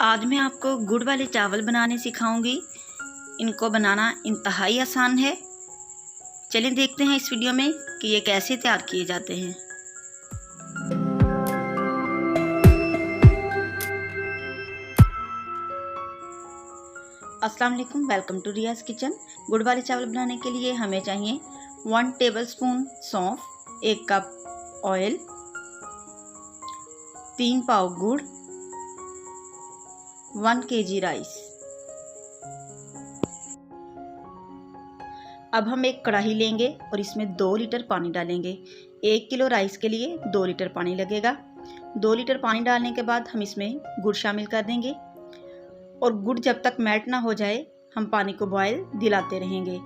आज मैं आपको गुड़ वाले चावल बनाने सिखाऊंगी। इनको बनाना इंतहाई आसान है। चलिए देखते हैं इस वीडियो में कि ये कैसे तैयार किए जाते हैं। अस्सलाम वालेकुम, वेलकम टू रियाज़ किचन। गुड़ वाले चावल बनाने के लिए हमें चाहिए 1 टेबलस्पून सौंफ, 1 कप ऑयल, 3 पाव गुड़, 1 kg राइस। अब हम एक कढ़ाई लेंगे और इसमें 2 लीटर पानी डालेंगे। 1 किलो राइस के लिए 2 लीटर पानी लगेगा। 2 लीटर पानी डालने के बाद हम इसमें गुड़ शामिल कर देंगे और गुड़ जब तक मेल्ट ना हो जाए हम पानी को बॉयल दिलाते रहेंगे।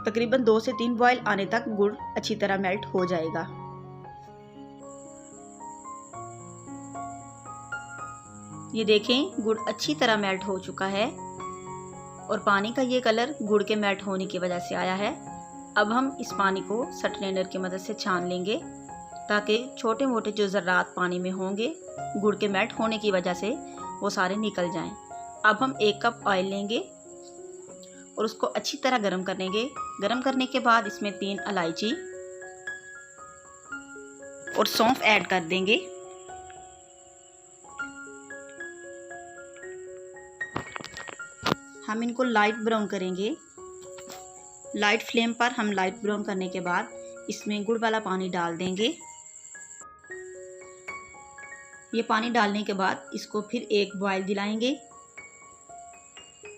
तकरीबन 2 से 3 बॉयल आने तक गुड़ अच्छी तरह मेल्ट हो जाएगा। ये देखें, गुड़ अच्छी तरह मेल्ट हो चुका है और पानी का ये कलर गुड़ के मेल्ट होने की वजह से आया है। अब हम इस पानी को स्ट्रेनर की मदद से छान लेंगे ताकि छोटे मोटे जो ज़र्रात पानी में होंगे गुड़ के मेल्ट होने की वजह से वो सारे निकल जाएं। अब हम 1 कप ऑयल लेंगे और उसको अच्छी तरह गर्म करेंगे। गर्म करने के बाद इसमें 3 इलायची और सौंफ ऐड कर देंगे। हम इनको लाइट ब्राउन करेंगे। लाइट फ्लेम पर हम लाइट ब्राउन करने के बाद इसमें गुड़ वाला पानी डाल देंगे। ये पानी डालने के बाद इसको फिर एक बॉयल दिलाएंगे।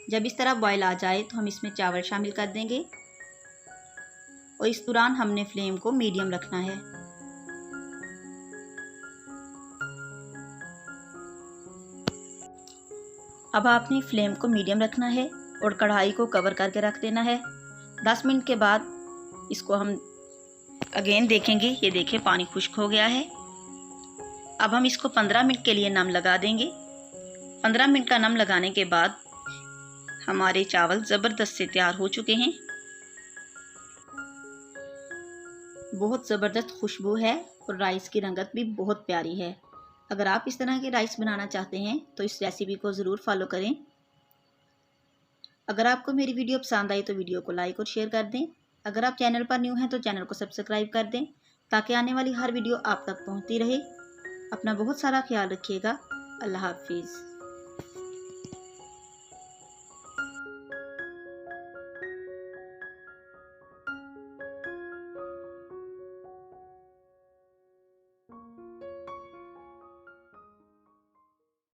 जब इस तरह बॉयल आ जाए तो हम इसमें चावल शामिल कर देंगे और इस दौरान हमने फ्लेम को मीडियम रखना है। अब आपने फ्लेम को मीडियम रखना है और कढ़ाई को कवर करके रख देना है। 10 मिनट के बाद इसको हम अगेन देखेंगे। ये देखिए, पानी खुश्क हो गया है। अब हम इसको 15 मिनट के लिए नम लगा देंगे। 15 मिनट का नम लगाने के बाद हमारे चावल ज़बरदस्त से तैयार हो चुके हैं। बहुत ज़बरदस्त खुशबू है और राइस की रंगत भी बहुत प्यारी है। अगर आप इस तरह के राइस बनाना चाहते हैं तो इस रेसिपी को ज़रूर फॉलो करें। अगर आपको मेरी वीडियो पसंद आई तो वीडियो को लाइक और शेयर कर दें। अगर आप चैनल पर न्यू हैं तो चैनल को सब्सक्राइब कर दें ताकि आने वाली हर वीडियो आप तक पहुंचती रहे। अपना बहुत सारा ख्याल रखिएगा। अल्लाह हाफिज़।